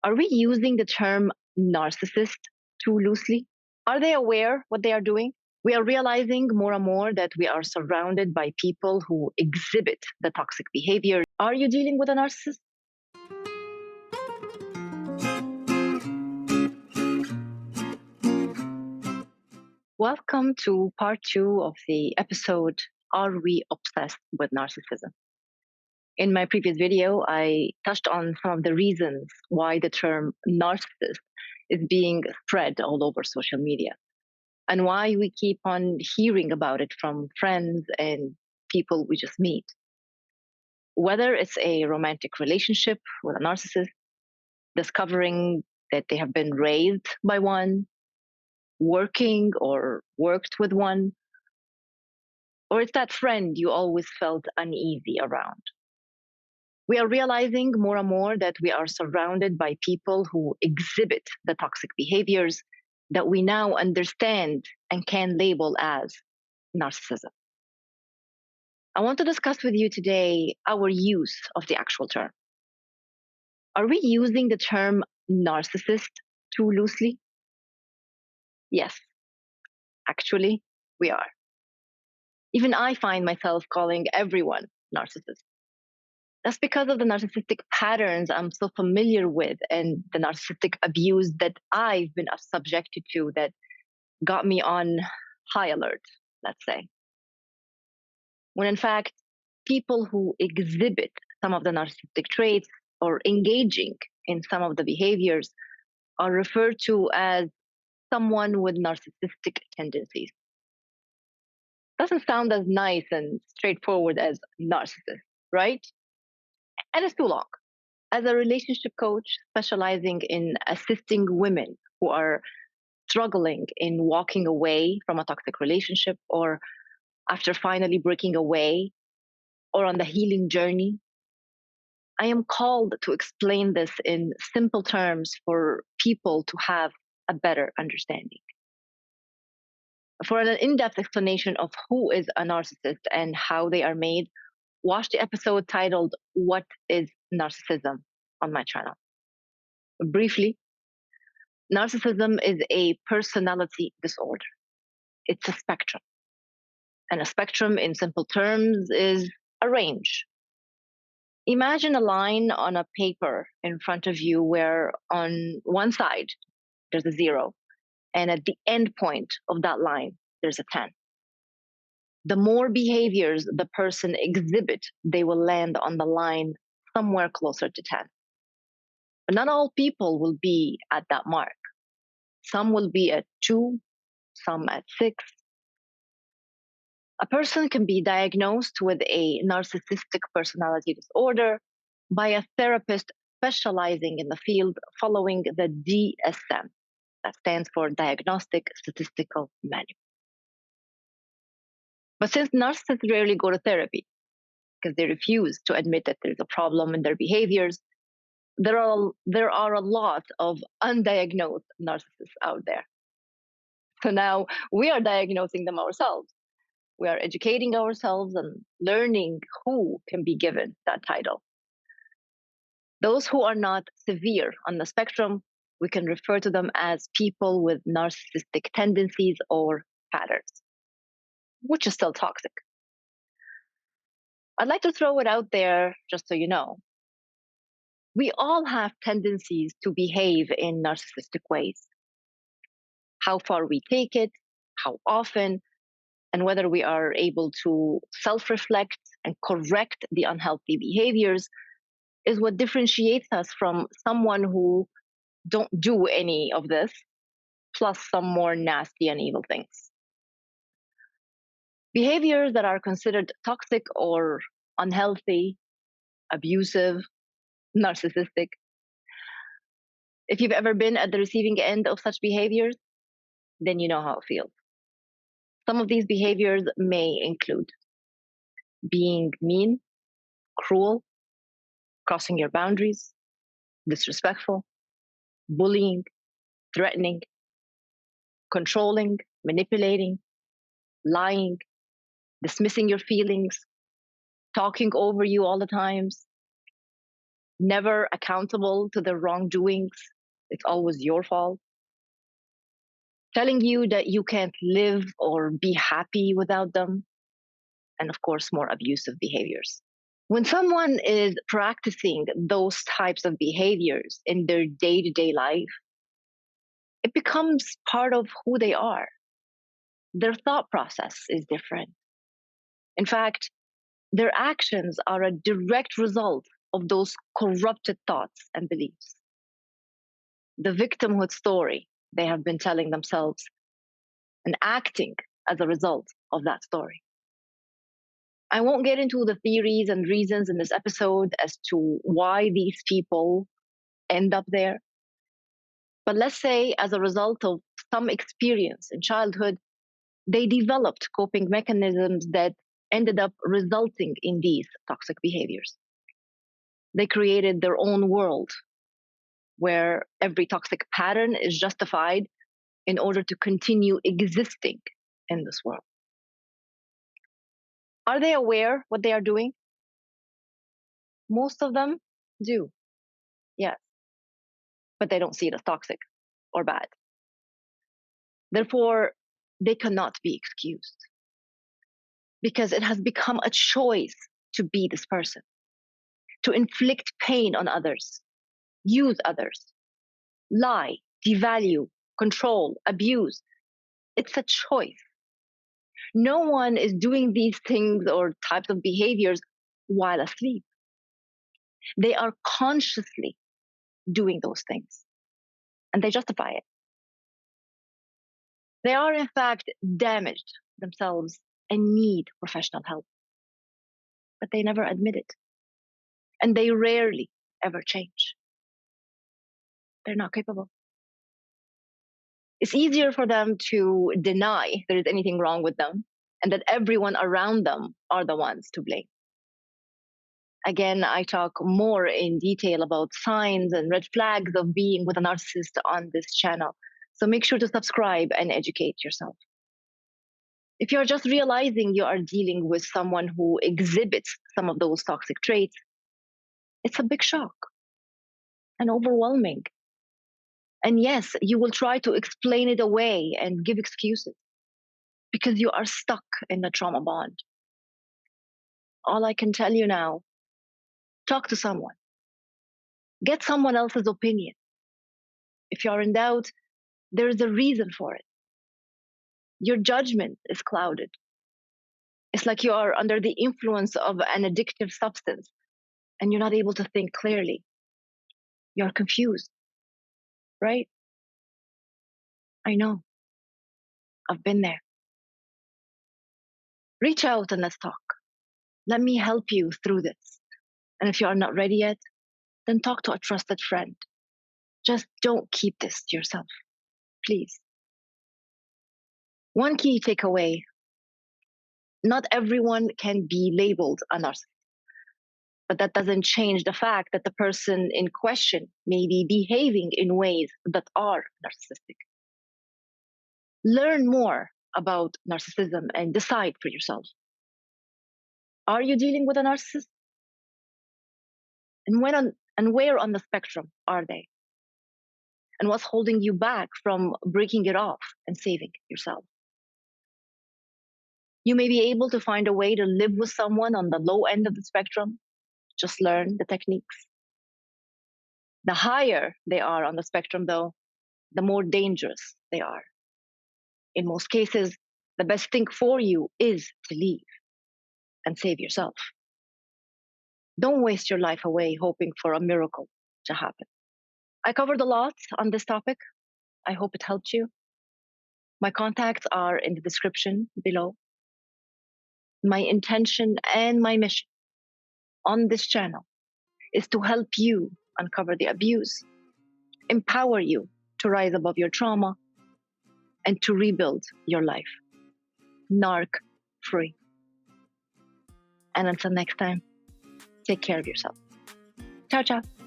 Are we using the term narcissist too loosely? Are they aware what they are doing? We are realizing more and more that we are surrounded by people who exhibit the toxic behavior. Are you dealing with a narcissist? Welcome to part two of the episode, Are We Obsessed with Narcissism? In my previous video, I touched on some of the reasons why the term narcissist is being spread all over social media and why we keep on hearing about it from friends and people we just meet. Whether it's a romantic relationship with a narcissist, discovering that they have been raised by one, working or worked with one, or it's that friend you always felt uneasy around. We are realizing more and more that we are surrounded by people who exhibit the toxic behaviors that we now understand and can label as narcissism. I want to discuss with you today our use of the actual term. Are we using the term narcissist too loosely? Yes, actually, we are. Even I find myself calling everyone narcissist. That's because of the narcissistic patterns I'm so familiar with and the narcissistic abuse that I've been subjected to that got me on high alert, let's say. When in fact, people who exhibit some of the narcissistic traits or engaging in some of the behaviors are referred to as someone with narcissistic tendencies. Doesn't sound as nice and straightforward as narcissist, right? And it's too long. As a relationship coach specializing in assisting women who are struggling in walking away from a toxic relationship or after finally breaking away or on the healing journey, I am called to explain this in simple terms for people to have a better understanding. For an in depth explanation of who is a narcissist and how they are made, watch the episode titled What is Narcissism on my channel. Briefly, narcissism is a personality disorder. It's a spectrum. And a spectrum, in simple terms, is a range. Imagine a line on a paper in front of you where on one side there's a 0, and at the end point of that line there's a 10. The more behaviors the person exhibit, they will land on the line somewhere closer to 10. But not all people will be at that mark. Some will be at 2, some at 6. A person can be diagnosed with a narcissistic personality disorder by a therapist specializing in the field following the DSM, that stands for Diagnostic Statistical Manual. But since narcissists rarely go to therapy because they refuse to admit that there's a problem in their behaviors, there are a lot of undiagnosed narcissists out there. So now we are diagnosing them ourselves. We are educating ourselves and learning who can be given that title. Those who are not severe on the spectrum, we can refer to them as people with narcissistic tendencies or patterns, which is still toxic. I'd like to throw it out there just so you know. We all have tendencies to behave in narcissistic ways. How far we take it, how often, and whether we are able to self-reflect and correct the unhealthy behaviors is what differentiates us from someone who don't do any of this, plus some more nasty and evil things. Behaviors that are considered toxic or unhealthy, abusive, narcissistic. If you've ever been at the receiving end of such behaviors, then you know how it feels. Some of these behaviors may include being mean, cruel, crossing your boundaries, disrespectful, bullying, threatening, controlling, manipulating, lying, dismissing your feelings, talking over you all the times, never accountable to their wrongdoings. It's always your fault. Telling you that you can't live or be happy without them. And of course, more abusive behaviors. When someone is practicing those types of behaviors in their day-to-day life, it becomes part of who they are. Their thought process is different. In fact, their actions are a direct result of those corrupted thoughts and beliefs. The victimhood story they have been telling themselves and acting as a result of that story. I won't get into the theories and reasons in this episode as to why these people end up there. But let's say, as a result of some experience in childhood, they developed coping mechanisms that ended up resulting in these toxic behaviors. They created their own world where every toxic pattern is justified in order to continue existing in this world. Are they aware what they are doing? Most of them do, yes. But they don't see it as toxic or bad. Therefore, they cannot be excused because it has become a choice to be this person, to inflict pain on others, use others, lie, devalue, control, abuse. It's a choice. No one is doing these things or types of behaviors while asleep. They are consciously doing those things, and they justify it. They are, in fact, damaged themselves and need professional help, but they never admit it, and they rarely ever change. They're not capable. It's easier for them to deny there is anything wrong with them and that everyone around them are the ones to blame. Again, I talk more in detail about signs and red flags of being with a narcissist on this channel. So make sure to subscribe and educate yourself. If you're just realizing you are dealing with someone who exhibits some of those toxic traits, it's a big shock and overwhelming. And yes, you will try to explain it away and give excuses because you are stuck in the trauma bond. All I can tell you now, talk to someone. Get someone else's opinion. If you're in doubt, there is a reason for it. Your judgment is clouded. It's like you are under the influence of an addictive substance and you're not able to think clearly. You're confused, right? I know. I've been there. Reach out and let's talk. Let me help you through this. And if you are not ready yet, then talk to a trusted friend. Just don't keep this to yourself, please. One key takeaway: not everyone can be labeled a narcissist, but that doesn't change the fact that the person in question may be behaving in ways that are narcissistic. Learn more about narcissism and decide for yourself. Are you dealing with a narcissist? And where on the spectrum are they? And what's holding you back from breaking it off and saving yourself? You may be able to find a way to live with someone on the low end of the spectrum. Just learn the techniques. The higher they are on the spectrum, though, the more dangerous they are. In most cases, the best thing for you is to leave and save yourself. Don't waste your life away hoping for a miracle to happen. I covered a lot on this topic. I hope it helped you. My contacts are in the description below. My intention and my mission on this channel is to help you uncover the abuse, empower you to rise above your trauma, and to rebuild your life, narc-free. And until next time, take care of yourself. Ciao, ciao.